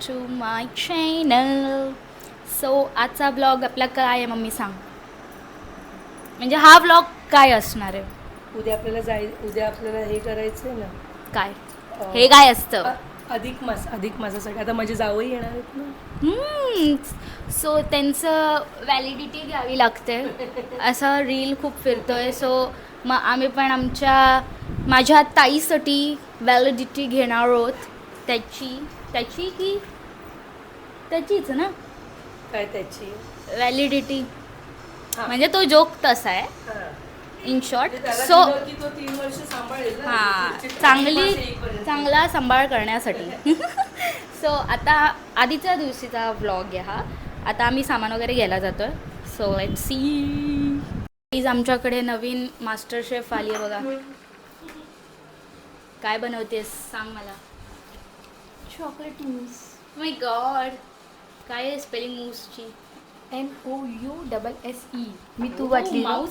To my channel. So आजचा blog आपला काय आहे मम्मी सांग. म्हणजे हा ब्लॉग काय असणार आहे? उद्या आपल्याला हे करायचंय ना. काय हे काय असतं? अधिक मासासाठी आता माझे जावई येणार आहेत ना. सो त्यांचं व्हॅलिडिटी घ्यावी लागते. असा रील खूप फिरतोय. सो मग आम्ही पण माझ्या ताईसाठी व्हॅलिडिटी घेणार आहोत. त्याची की त्याचीच ना काय त्याची व्हॅलिडिटी. म्हणजे तो जोक तसा आहे इन शॉर्ट. सो तो 3 वर्ष सांभाळेल ना. हां चांगला चांगला सांभाळ करण्यासाठी. सो आता आधीच्या दिवशीचा व्लॉग आहे हा. आता आम्ही सामान वगैरे घ्यायला जातो आहे. So let see. प्लीज आमच्याकडे नवीन मास्टर शेफ आली आहे बघा. काय बनवतेस सांग मला. Chocolate mousse. My god. काय आहे स्पेलिंग मूसची? MOUSSE. मी तू वाटली माऊस.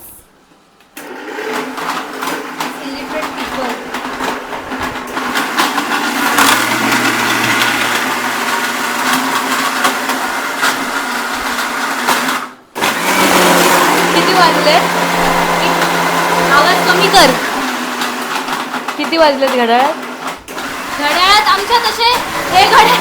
Illiterate people. किती वाजले? आवाज कमी कर. किती वाजलेत घड्याळात? घड्याळात आमच्या तसे हे घड्याळ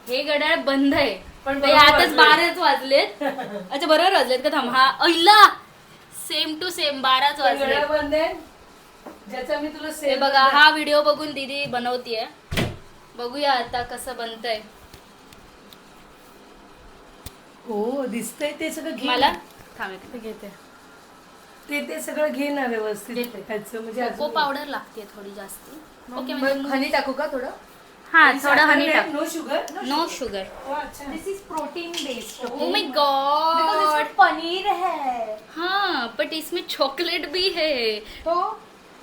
हे घड्याळ बंद आहे. पण ते आताच 12च वाजलेत. अच्छा बरोबर वाजलेत का? थांब. हा अहिला सेम टू सेम 12च वाजले. बंद आहे ज्याचा मी तुला हे बघा हा व्हिडिओ बघून दीदी बनवतीये. बघूया आता कसं बनतंय. हो दिसतंय ते सगळं घे. मला थांब घेते ते सगळं घे ना व्यवस्थित. त्याचं म्हणजे कोको पावडर लागते थोडी जास्ती. ओके म्हणजे हनी टाकू का थोडं? हा थोडं हनी टाक. No sugar. No sugar. अच्छा. This is protein based. Oh my god. Paneer है. हाँ बट इसमें चॉकलेट भी है. तो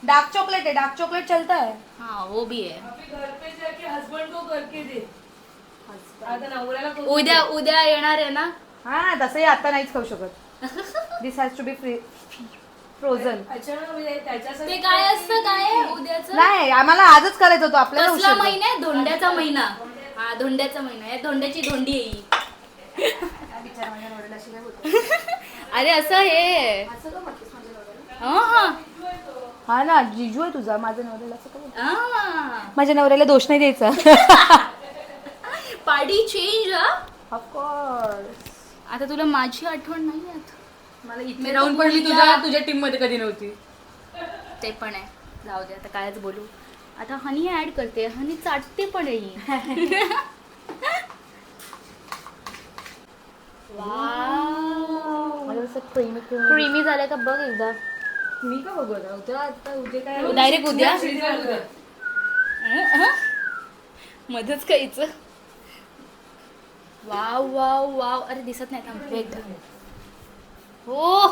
डार्क चॉकलेट है. डार्क चॉकलेट चलता है. हाँ वो भी है. अभी घर पे जाके हस्बैंड को करके दे. आता नवऱ्याला करून उद्या येणार आहे ना. हा तसंही आता नाहीच खाऊ शकत. दिस हॅज टू बी फ्रोझन. अच्छा म्हणजे त्याच्यासाठी ते काय असतं काय उद्याचं? नाही आम्हाला आजच करायचं होतं आपल्याला. कसला उशीर झाला. महिना आहे? धोंड्याचा महिना. हा धोंड्याचा महिना आहे. धोंड्याची धोंडी आहे ही. बिचारा माझ्या नवऱ्याला अशी काय बोलते? अरे असं हे असं का म्हटलीस माझ्या नवऱ्याला? हा हा ना जिजू आहे तुझा. माझ्या नवऱ्याला असं का बोलते? हा. माझ्या नवऱ्याला दोष नाही द्यायचा. Party change. ऑफकोर्स. आता तुला माझी आठवण नाही येत. मला मी इथे राहून पडली तुझ्या टीम मध्ये कधी नव्हती. ते पण आहे. जाऊ दे आता कायच बोलू. आता हनी ऍड करते. हनी चाटते पण आहे ही. माझं असं क्रीमी क्रीमी झालं का बघ एकदा. मी का बघू आता उद्या काय डायरेक्ट उद्या उद्या. मध्येच खायचं. Wow wow wow. अरे दिसत नाही थांब एकदा. हो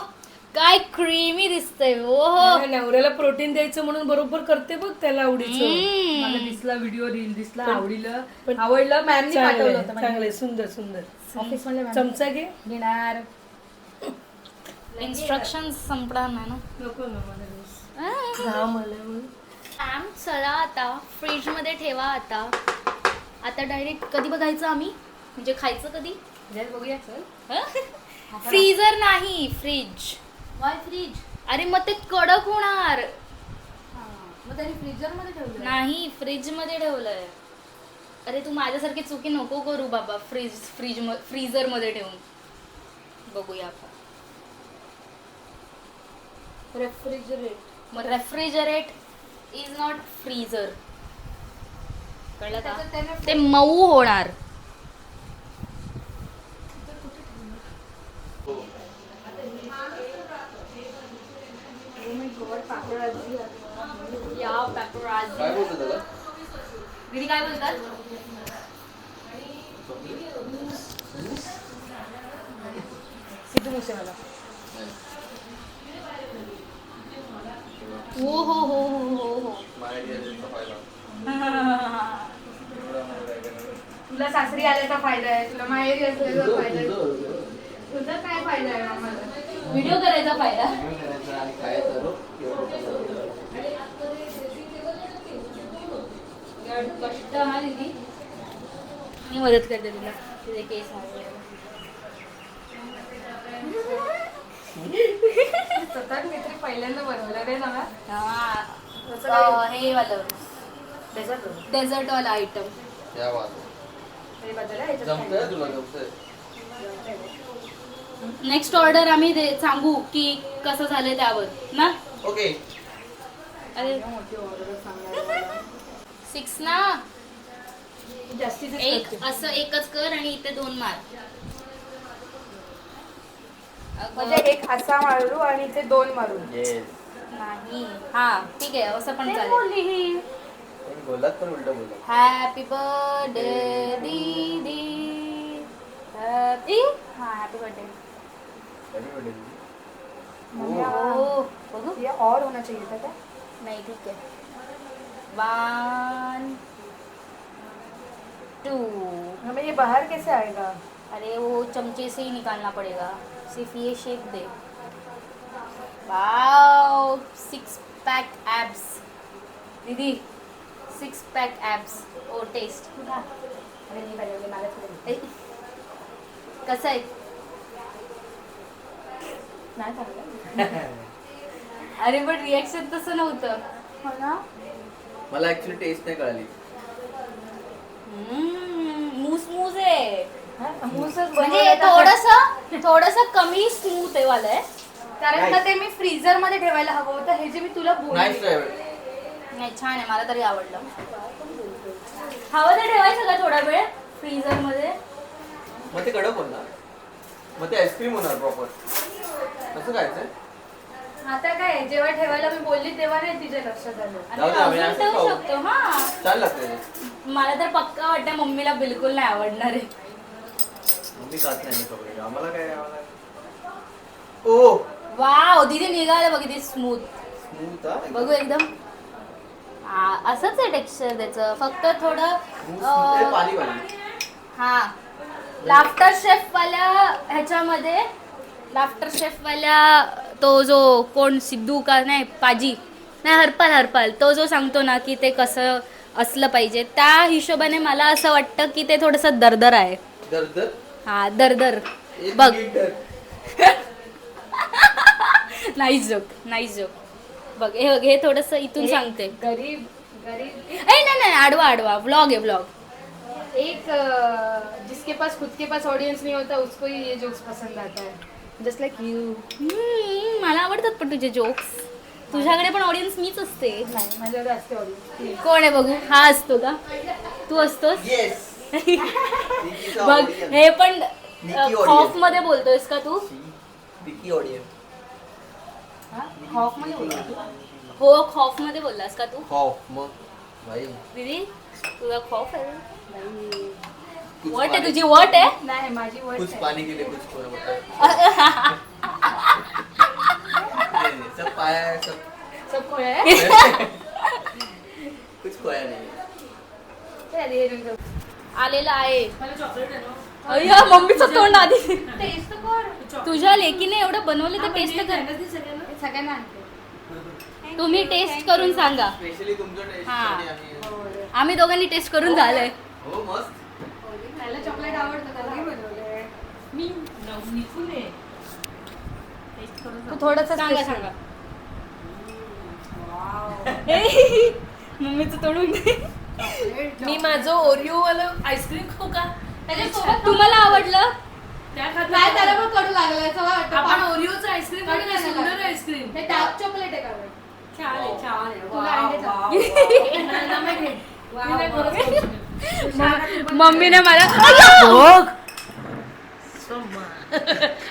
काय क्रीमी दिसतंय. हो माझ्या नवऱ्याला प्रोटीन द्यायचं म्हणून बरोबर करते बघ त्याला आवडीचं. मला दिसला व्हिडिओ रील दिसला आवडलं मॅमनी पाठवलं होतं. चांगले सुंदर सुंदर. ऑफिस मध्ये चमचा घे. घेणार. इन्स्ट्रक्शन संपणार नाही ना. नको ना मला घाम आलाय म्हणून. मॅम चला आता फ्रीजमध्ये ठेवा. आता डायरेक्ट कधी बघायचं आम्ही म्हणजे खायचं कधी? बघूया चल. फ्रीजर नाही फ्रीज. Y fridge? अरे मग ते कडक होणार. मग त्यांनी फ्रीजर मध्ये ठेवलं. नाही फ्रीज मध्ये ठेवलंय. अरे तू माझ्यासारखी चुकी नको करू बाबा. फ्रीजर मध्ये ठेवून बघूया आपण. रेफ्रिजरेट. मग रेफ्रिजरेट इज नॉट फ्रीजर. कळलं का? ते मऊ होणार. या पेपराझी. काय बोलतो त्याला? दीदी काय बोलतात? सिद्धू मूसेवाला. हो हो हो हो हो हो. तुला सासरी आल्याचा फायदा आहे. तुला माहेरी असल्याचा फायदा आहे. तुझा काय फायदा आहे आम्हाला? व्हिडिओ करायचा फायदा. आणि खायचं रो कष्ट हा दीदी मी मदत करते तुला तुझे केस स्वतः मी तरी पहिल्यांदा बनवलं रे ना हे वालं डेझर्ट वाला आयटम त्या वाद जमतंय तुला जमतंय नेक्स्ट ऑर्डर आम्ही सांगू की कसं झालंय त्यावर ना ओके अरे 6 ना एक असं एकच कर आणि इथे 2 मार म्हणजे एक असा मारू आणि इथे 2 मारू. येस नाही हा ठीक आहे असं पण चालेल बोललात पण उलट बोललात हॅपी बर्थडे दीदी हॅपी हा हॅपी बर्थडे हो बघू ये और होना चाहिए था क्या? नहीं ठीक है 1 2 हमें ये बाहर कैसे आएगा? अरे वो चमचे से ही निकालना पड़ेगा सिर्फ ये शेक दे वाओ 6 पैक एब्स दीदी 6 पैक एब्स ओ टेस्ट अरे नहीं बनेगा मला थोडं कसं आहे नाही चांगलं. अरे पण रिॲक्शन तसं नव्हतं हो ना मला ऍक्च्युली टेस्ट नाही कळाली मूस मूस आहे मूसच म्हणजे थोडस कमी स्मूथ आहे वाला आहे कारण का ते मी फ्रीझर मध्ये ठेवायला हवं होतं हे जे मी तुला नाईस बोलले. नाही छान आहे मला तरी आवडलं हवं तर ठेवायचं का थोडा वेळ फ्रीझर मध्ये मग ते कडक होणार मग ते आईस्क्रीम होणार प्रॉपर कसं खायचंय आता काय जेव्हा ठेवायला मी बोलली तेव्हा नाही तिच्या लक्षात आलं. आणि जाऊ दे, आम्ही अजून असंच ठेवू खाऊ. शकतो हा छान लागते मला तर पक्का वाटतं मम्मीला बिलकुल नाही आवडणार आहे मम्मी खात नाही कपडे आम्हाला काय आम्हाला ओ वाव दीदी निघालं बघ किती स्मूथ स्मूथ हा बघू एकदम असंच आहे टेक्स्चर त्याचं फक्त थोडं स्मूथ पाणी पाणी हा लाफ्टर शेफ वाल्या ह्याच्यामध्ये लाफ्टर शेफ वाल्या तो जो कोण सिद्धू का नाही पाजी नाही हरपाल तो जो सांगतो ना की ते कसं असलं पाहिजे त्या हिशोबाने मला असं वाटतं की ते थोडंसं दरदर आहे दर्द हा दरदर एक बघ मिनिट. नाईस जोक बघ हे थोडंसं इथून सांगते गरीब नाही आडवा व्लॉग आहे व्लॉग एक जिसके पास खुद के पास ऑडियंस नहीं होता उसको ही ये जोक्स पसंद आता है जस्ट लाइक यू. मला आवडतात पण तुझे जोक्स तुझ्याकडे पण ऑडियन्स मीच असते नाही माझ्याकडे असते ऑडियन्स. कोण आहे बघू हा असतो का तू असतोस Yes. निकीचा बघ audience. हे पण निकी audience. खॉफ मध्ये बोलतोयस का तू विकी ऑडियन्स खॉफ मध्ये बोलतो तू? हो खॉफ मध्ये बोललास का तू खॉफ मग भाई दीदी तुझा खॉफ आहे कुछ वट आहे पानी- तुझी वट आहे नाही माझी वर्ड कुछ पानी के लिए कुछ खोना पड़ता है नहीं, सब पाया है सब सब खोया है. कुछ खोया नहीं चल, ये रंग. आलेला आहे मला चॉकलेट आहे ना अय्या मम्मीचं तोंड आधी टेस्ट कर. तुझ्या लेकीने एवढं बनवलं तर टेस्ट कर हे सगळ्यांना आणते. तुम्ही टेस्ट करून सांगा स्पेशली तुमचं टेस्ट हा. साठी आम्ही आम्ही दोघांनी टेस्ट करून झालंय हो मस्त त्याला चॉकलेट आवडतं त्याला नाही बनवलंय. मी निघून आहे तू थोडंसं सांगा मम्मीचं तोडून मी माझं ओरिओ वाला आईस्क्रीम खाऊ का त्याच्यासोबत तुम्हाला आवडलं त्या खात नाही त्याला पण कडू लागलाय चला वाटतं आपण पा- ओरिओचं आईस्क्रीम खाऊ का सुंदर आईस्क्रीम हे डार्क चॉकलेट आहे का गं? छान आहे छान आहे तुला अंडे वाव, चालतात. वाव. ना, मी घे. मी नाही खरंच खाऊ शकत. मम्मीने मला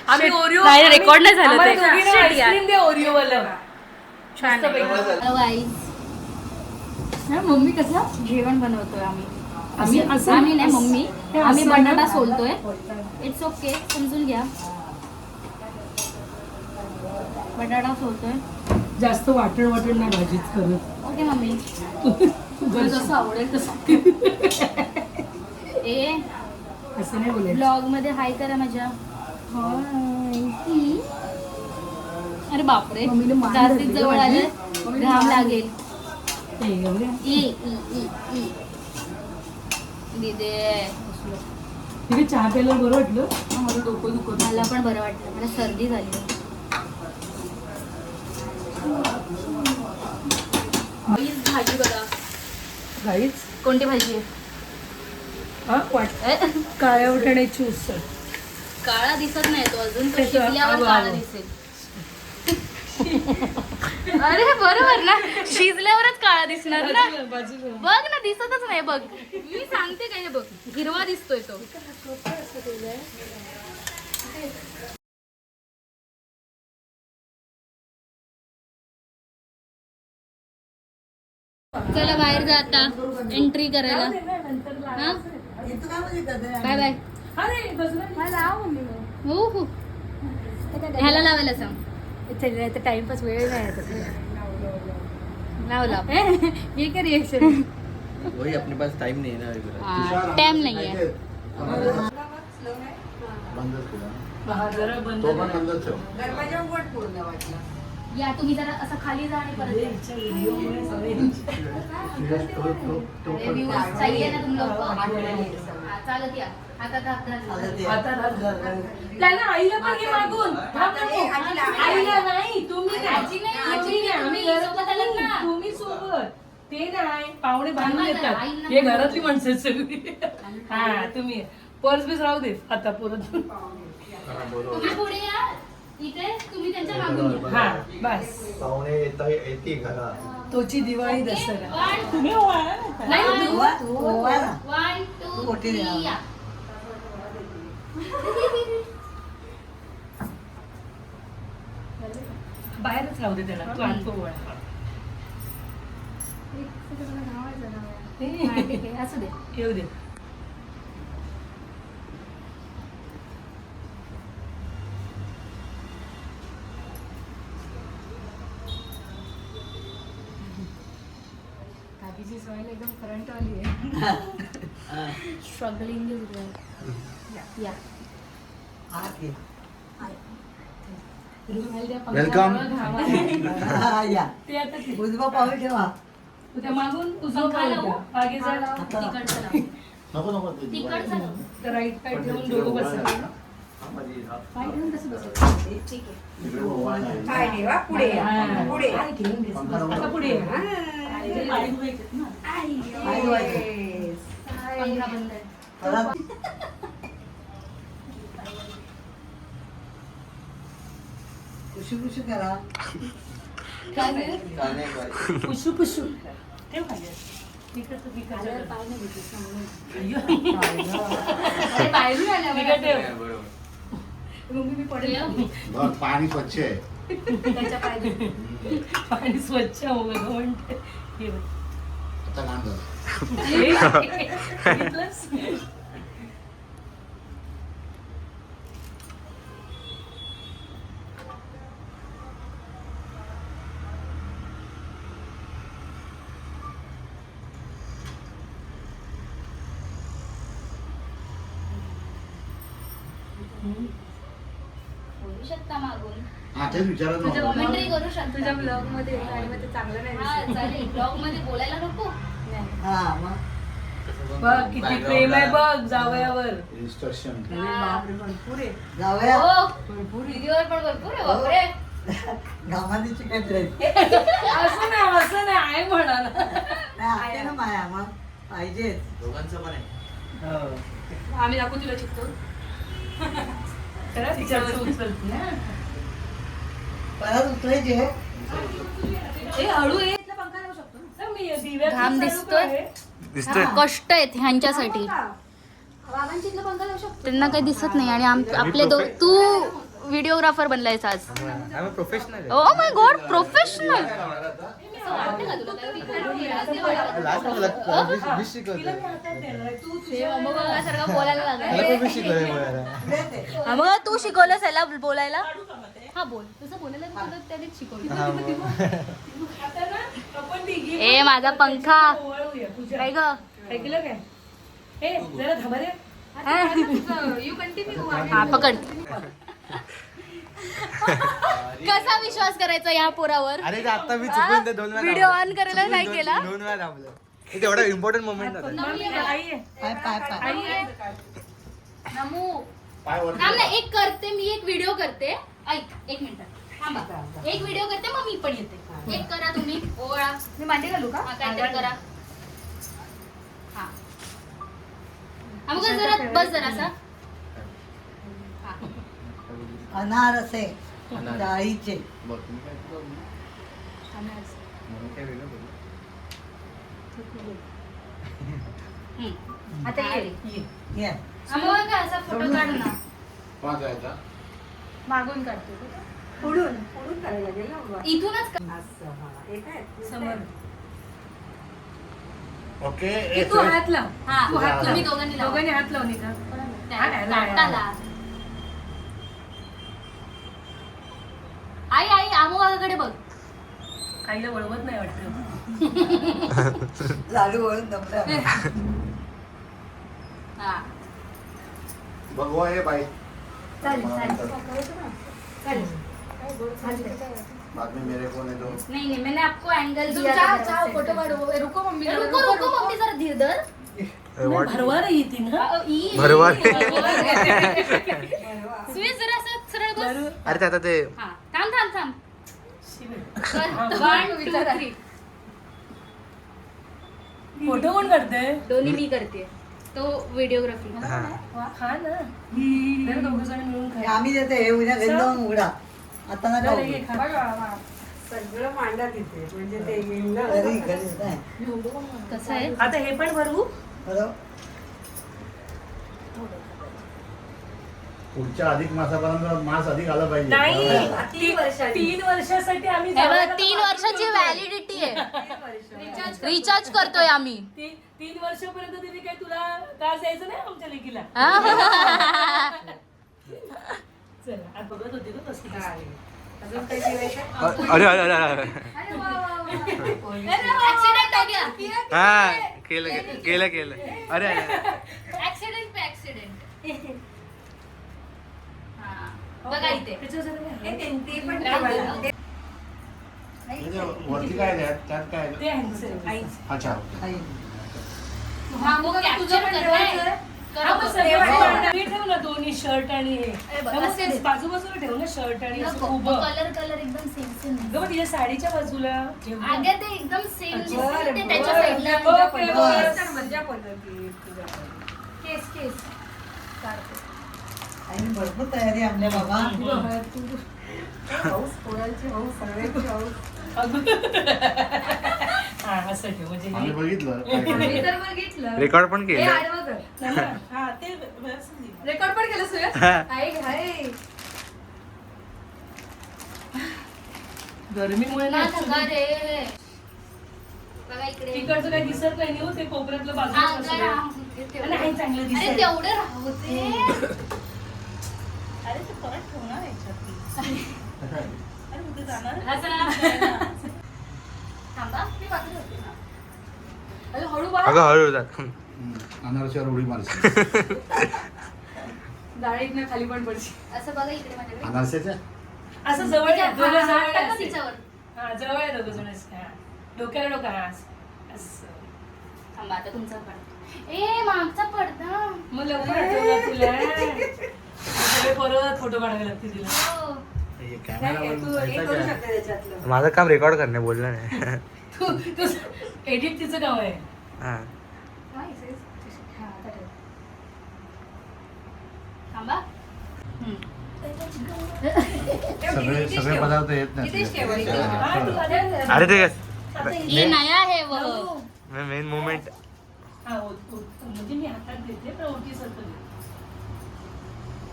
आम्ही ओरिओ नाही, record नाही झालं ते. Shit यार. आईस्क्रीम दे ओरिओ वाला छान मम्मी कसं जेवण बनवतोय आम्ही आम्ही असं- आम्ही नाही मम्मी हे आम्ही असं बटाटा ना- सोलतोय इट्स ओके समजून घ्या बटाटा सोलतोय जास्त वाटण नाही भाजीच करत ओके मम्मी तुला जसं आवडेल तसं ए असं नाही बोलायचं ब्लॉग मध्ये हाय करा माझ्या अरे बापरे जास्तीत जवळ आले घाम लागेल. दिदे तिथे चहा प्यायला बरं वाटलं. मला डोकं दुखत. मला पण बरं वाटलं. मला सर्दी झाली. भाजी बघा. गाईच कोणती भाजी आहे? हा वाट काळ्या वाटाण्याची उसळ. काळा दिसत नाही तो अजून. तो त्याचं शिजल्यावर आवा, काळा आवा. दिसेल. अरे बरोबर ना, शिजल्यावरच काळा दिसणार ना. बाजूला बघ ना, दिसतच नाही. बघ मी सांगते काय, बघ हिरवा दिसतोय तो. चला बाहेर जा आता एंट्री करायला. हा बाय बाय. अरे बाजूला हो हो ह्याला लावायला सांग. टाइमपास वेळ नाही लावला. ये क्या रिएक्शन. वही अपने पास टाइम नहीं है ना अभी. टाइम नाहीये. जरा बंद तो पण बंदच ठेव. या तुम्ही जरा असं खाली जा आणि परत या. Review सही है ना तुम लोग को. हाँ, चालत या. हातात हात घाल. त्याला आईला पण घे मागून. आईला नाही, तुम्ही नाही. आजी नाही, आजी नाही, आम्ही तुम्ही घरात सोबत आलात ना. तुम्ही सोबत. ते नाही पाहुणे बांधून आम्हाला येतात. आईला हे घरातली माणसं आहेत सगळी. हा तुम्ही पर्स बीस राहू दे आता परत. तुम्ही पुढे या. इथे तुम्ही त्यांच्या मागून या. हा बस. पाहुणे येते घरात. तोची दिवाळी दसरा. One, तुम्ही ओवाळा ना. नाही, तू. ओवाळा. 1, 2, 3 या. बाहेरच राहू दे त्याला. तू आत ओवाळा. हा, ठीक आहे, असू दे. येऊ दे. आधीची सवय एकदम करंट वाली आहे. Struggling is well. या. वेलकम. या ते आता ते. उजवा पाऊल ठेवा. त्या मागून उजवा पंखा पाऊल लावू? ठेवा. मागे जा. तिकडचं लाव. नको नको ते तिकडचं लाव. तर राईट पाय ठेवून दोघं बसा. पाय ठेवून कसं बसायचं? ठीक आहे. तिकडे ओवाळण आहे. पाय ठेवा पुढे या. हा. पुढे या. पंखा नको. आता पुढे ये. पाय धुवायचे. पंखा बंद आहे. परत कुशी करा. काय रे? गाणे गाय. पुशू पुशू ठेव खाली. तिकडचं तिकडचं. अरे, बाहेरून आल्या बरं. तिकडं ठेव. बरोबर. मम्मी मी पडेल. बघ पाणी स्वच्छ आहे. त्याच्या पाय. पाणी स्वच्छ होतं म्हणते. हे बघ. आता घाण झालं. बघितलंस? बोलू शकता मागून. हा तेच विचारत नव्हतं. कॉमेंट्री करू शकता. तुझ्या ब्लॉग मध्ये आणि मग ते चांगलं नाही हा दिसत. चालेल. ब्लॉग मध्ये बोलायला नको. हा मग बघ किती प्रेम आहे बघ जावयावर. इन्स्ट्रक्शन. बापरे भरपूर आहे. जाऊया. हो भरपूर आहे. व्हिडिओवर पण भरपूर आहे. बापरे. गावाची चिकन राईस. असं नाही आहे म्हणाला. नाही आहे ना माया मग पाहिजे. दोघांचं पण आहे. आम्ही दाखवू तुला चिकतो. खरं तिच्यावर उचलते ना. परत उतरायचे. ए हळू ये. इथला पंखा लावू शकतो ना. तर मी दिव्यात घाम चालू दिसतोय? आहे. हा, कष्ट आहेत ह्यांच्यासाठी. बाबांची इथला पंखा लावू शकतो. त्यांना काही दिसत नाही. आणि आपले तू व्हिडिओग्राफर बनलायस आज. आम्ही professional O my God, professional. तिला मी हातात देणार. तू तुझ्या बोलायला लागला. हा, मग तू शिकवलंस याला बोलायला. हा बोल. तसं बोलायला तुला त्यानेच शिकवलं. आता ना आपण तिघी ए माझा पंखा. ओवाळूया पूजा. काय ग? ऐकलं काय? ए जरा थांबा रे. You continue. हा पकड. कसा विश्वास करायचा या पोरावर? अरे ते आता मी चुकून ते 2 वेळा व्हिडिओ ऑन करायला नाही केला. 2 वेळा दाबलं. हे तेवढा इम्पॉर्टंट मोमेंट होता. आई आहे. पाय पाय पाय आई आहे. नमू पाय वर थांब ना, एक करते मी, एक व्हिडिओ करते. ऐक एक मिनिट थांबा, एक व्हिडिओ करते मग मी पण येते. एक करा तुम्ही ओळा, मी मांडी घालू का? हा, काहीतरी करा. हा मग जरा बस जरासा. हा अनारसे डाळीचे बघ तुम्ही काय केलं? म्हणून काय वेगळं बोलू? आता ये. ये आम्हाला काय असा फोटो काढू ना. कोणाचा आहे आता? मागून काढतो का? पुढून पुढून करायला लागेल ना बाबा. इथूनच का? असं, हा. हे काय? समोर. ओके हे तू हात लाव. हा तू हात तुम्ही लाव. दोघांनी लावा. दोघांनी हात लावून का? त्या लाटाला. आई आई आमोबाकडे बघ. आईला वळवत नाही वाटतं. लाडू वळून दमलं हा भगवा हे बाई चालेल चालेल. चालेल. बाद में मेरे को नहीं दो. नहीं नहीं मैंने आपको एंगल तुम दिया चाहो था चाहो जरा फोटो center काढो. रुको मम्मी पे. रुको रुको मम्मी जरा धीर धर. भरवा रही थी ना. भरवा. सुरेश जरा असं सरळ बस. अरे ते आता ते हा थांब थांब थांब. हा, 1 2 3 फोटो कोण काढतंय? दोन्ही मी करते. तो व्हिडिओग्राफी. हा. हा ना. तर दोघं जण मिळून हे खा. आम्ही देते हे उद्या घरी जाऊन उघडा आता ना बरं, ये खा. सगळं मांडा तिथे म्हणजे ते घरी घरी नाही. कसं आहे? आता हे पण भरू. बरोबर पुढच्या अधिक मासापर्यंत मास अधिक आला पाहिजे. नाही. हा. 3 वर्षासाठी आम्ही हे बघ, जावयाला 3 वर्षाची व्हॅलिडिटी आहे. रिचार्ज करतोय आम्ही. 3 वर्षापर्यंत तिने काही तुला त्रास द्यायचा नाही आमच्या लेकीला. चला आता बघत होती ना कसं अजून काही जेवायचं? अरे अरे अरे अरे ऍक्सिडेंट हो गया. हा केलं केलं केलं केलं अरे अरे ऍक्सिडेंट पे ऍक्सिडेंट. हा बघा इथे. त्याच्यावर जरा काय? ते पण ठेवायला. म्हणजे वरती काय आहे? त्यात काय आहे? ते आहे. अच्छा आई हा मग कॅप्चर करताय. हा, मग सगळं हे ठेव ना दोन्ही शर्ट आणि हे बघ, मग असे ते बाजूबाजूला ठेव ना शर्ट आणि असं उभं. कलर कलर एकदम सेम सेम. गं, मग तिच्या साडीच्या बाजूला ठेव ना. अगं ते एकदम सेम बरं, दिसते त्याच्या बरं. साईडला. ओके, बस. मजा पडली तुझ्या. केस केस काढते. आईने भरपूर तयारी आणल्या बाबा हौस पोळाची हौस सगळ्यांची हौस. हा असं ठेव म्हणजे आम्ही हे- बघितलं काय काय. मी तर बघितलं. रेकॉर्ड पण हे केलं आडवं कर. नाही ना. हा ते व्यवस्थित लिह. रेकॉर्ड पण केलं सुयश? हा. आहे आहे. गरमीमुळे ना ना actually थका रे. बघा इकडे. तिकडचं काही दिसत नाही ना हो, ते कोपऱ्यातलं बाजूला अगं बसलंय. राहू दे तेवढं. नाही चांगलं अरे दिसत. तेवढं राहू दे. अरे ते परत ठेवणार याच्यात. अरे कुठे जाणार? थांबा मी बाजूला होते ना. अरे हळू बा. अगं हळू जात अनारशावर उडी मारशी. डाळीतनं खाली पण पडशी. असं बघा इकडे माझ्याकडे. अनारशाच्या असं जवळ या, दोघं हा, जवळ टाका या असे. तिच्यावर. हा जवळ आहे दोघं जण असे. हा. डोक्याला डोका हा असं. थांबा आता तुमचा पडदा. ए मागचा पडदा. मग लवकर आठवलं तुला. सगळे परत फोटो काढावे लागतील तिला. हो. हे तू कॅमेरा हे करू शकते त्याच्यातलं. माझं काम रेकॉर्ड करणे बोललं नाही तू एडिट तिचं नाव आहे. हा हा, आता ठेव. थांबा. सगळे सगळे पदार्थ येत कितीच ठेवायचे? हा, तू नाही. आल्या- अरे ते आता ये नया है वो. मेन मोमेंट हा, म्हणजे मी हातात देते पण ओळखीसारखं दे.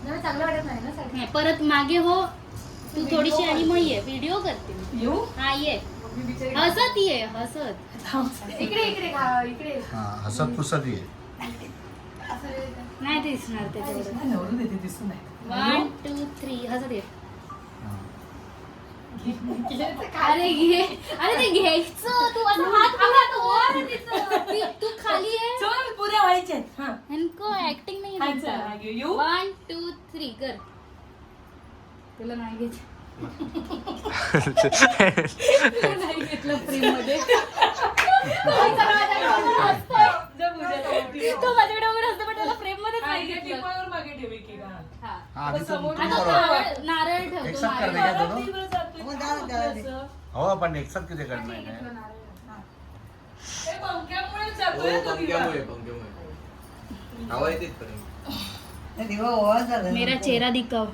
जरा चांगलं वाटत नाही ना सारखं. नाही, परत मागे हो. तू थोडीशी आणि मग ये व्हिडिओ करते मी. येऊ? हा ये. मी बिचारी हसत ये हसत. इकडे इकडे खा इकडे. हा हसत पुसत ये. असं रे. नाही दिसणार ते तेवढं. नाही, नवरून देते दिसून नाही. 1 2 3 हसत ये. हा. अरे घे. अरे ते घ्यायचं तू असं हात वर तिचं. तू खाली आहे. चल पुऱ्या व्हायच्या आहेत. हा. इनको ऍक्टिंग नाही हा, चल, हा, घेऊ. 1 2 3 कर. त्याला नाही घेत नाही घेतलं फ्रेम मध्ये तो माझ्याकडे वगैरे असतो पण त्याला फ्रेम मध्ये नाही घेतलं. मागे ठेवी की का हा. हा, आधी समोर तुम्ही आता बरोबर. नारळ ठेवतो एक साथ करणे नारळ. का दोनों? दिवस जातोय. हो, जा ना त्याला दे. हो पण एक साथ किती करणार आहे हे पंख्यामुळे हो जातोय तो दिवा. पंख्यामुळे हवा येते इथपर्यंत. ते दिवा ओवाळ झाला. मेरा चेहरा दिखाओ.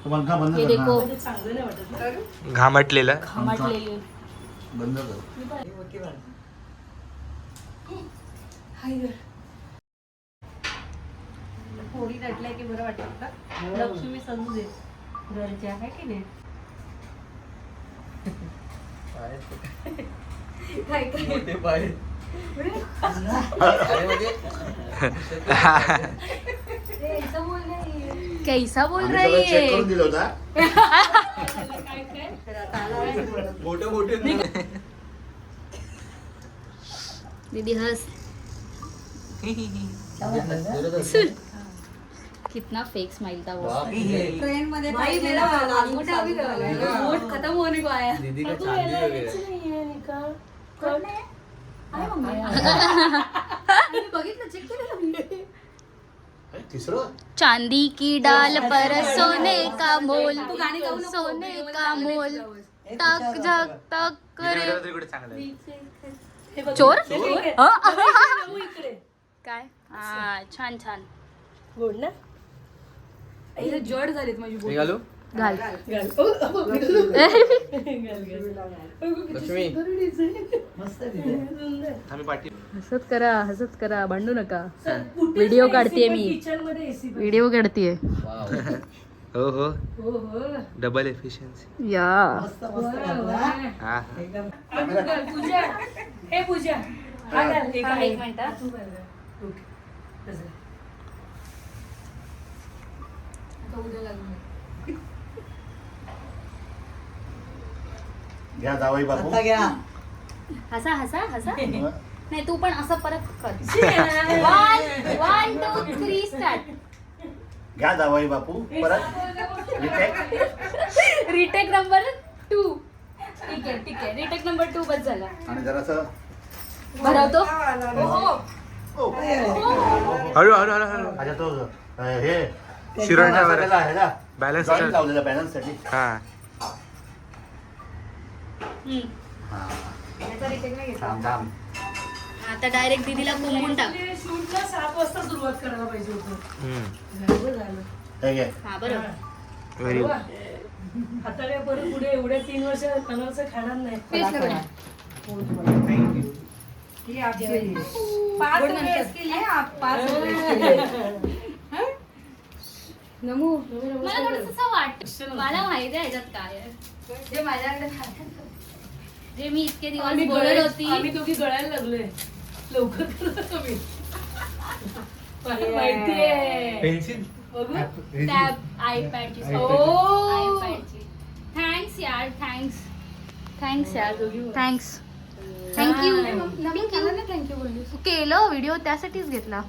तो पंखा बंद हे कर देखो. ना. म्हणजे चांगलं नाही वाटत ना. घामटलेलं खमटलेली. बंद कर. ही मोठी वाट. हाय ग. थोडी नटलंय की बरं वाटतं का? लक्ष्मी समजू दे घरच्या आहे की नाही. मोठे पाय. अरे म्हणजे कैसा बोल आम्ही रही सगळं चेक है? करून दिलं होता. मोठे मोठे दीदी हंस. कितना फेक स्माइल था वो. ट्रेन मध्ये भाई पाहिलेला मेरा लालू अंगूठा भी साबू लगा का. है. वोट खत्म होने को आया. दीदी का तू चांदी यायला वगैरे यायचं नाहीये निका. कोण आहे? आहे मम्मी. मी बघितलं चेक केलेलं मी. तिसरं चांदी की डाल पर सोने का मोल तू गाणी गाऊ नको. सोने का मोल हे तक तुझ्या झक तक करे तिकडे चांगलं आहे. हे बघ. चोर? इकडे. हा? नमू इकडे. काय हा छान छान गोड ना. हे जड झालेत माझी बोट. निघालो घाल घाल. ओ, ओ, घाल. लक्ष्मी मस्त दिलं. सुंदर. आम्ही पाठी हसत करा भांडू नका. चल, कुठेच व्हिडिओ नाही काढतेय AC, मी. पण kitchen मध्ये AC पण. व्हिडिओ काढतीये. हो हो हो हो. डबल एफिशियन्सी या मस्त वा, मस्त घातला. वा. हा एकदम आणि घाल, पूजा. हे पूजा. हा घाल, हे घाल. एक मिनिट, हा. तू घाल, घाल. ओके. तसं. घ्या जावई बापू. आता घ्या. हसा हसा हसा. हं? नाही तू पण असं परत कर. छे. 1 2 3 स्टार्ट. घ्या जावई बापू परत रिटेक. Retake number 2. ठीक आहे रिटेक नंबर 2 बस झाला. आणि जरासं भरवतो. ओ. हळू हळू हळू हळू अच्छा तो हे शिरोळच्या वर ह्याला बॅलन्स जॉईंट लावलेला बॅलन्स साठी. हा हा. याचा रिटेक नाही घेतला. थांब थांब. आता डायरेक्ट दीदीला कोंबून टाक. आपले शूटला 7 वाजता सुरुवात करायला पाहिजे होतं. हम्म. झालं, झालं. हे घे. हा बरोबर. व्हेरी वा. आता काय परत पुढे एवढ्या 3 वर्ष अनारचं खाणार नाही. ही आपली. 5 गोड रुपये नंतर. केली आप 5 रुपये. नमू मला थोडंसं असं वाटतं मला माहिती आहे ह्याच्यात काय आहे. जे माझ्याकडे जे मी इतके दिवस आम्ही बोलत गळायला- होती आम्ही दोघी गळायला लागलोय लवकर करा तुम्ही. मला माहितीये. पेन्सिल बघू. टॅब आयपॅडची ओ. आयपॅडची. थँक्स यार थँक्स यार थँक्स थँक्यू नवीन केलं ना थँक्यू बोललीस. केलं व्हिडिओ त्यासाठीच घेतला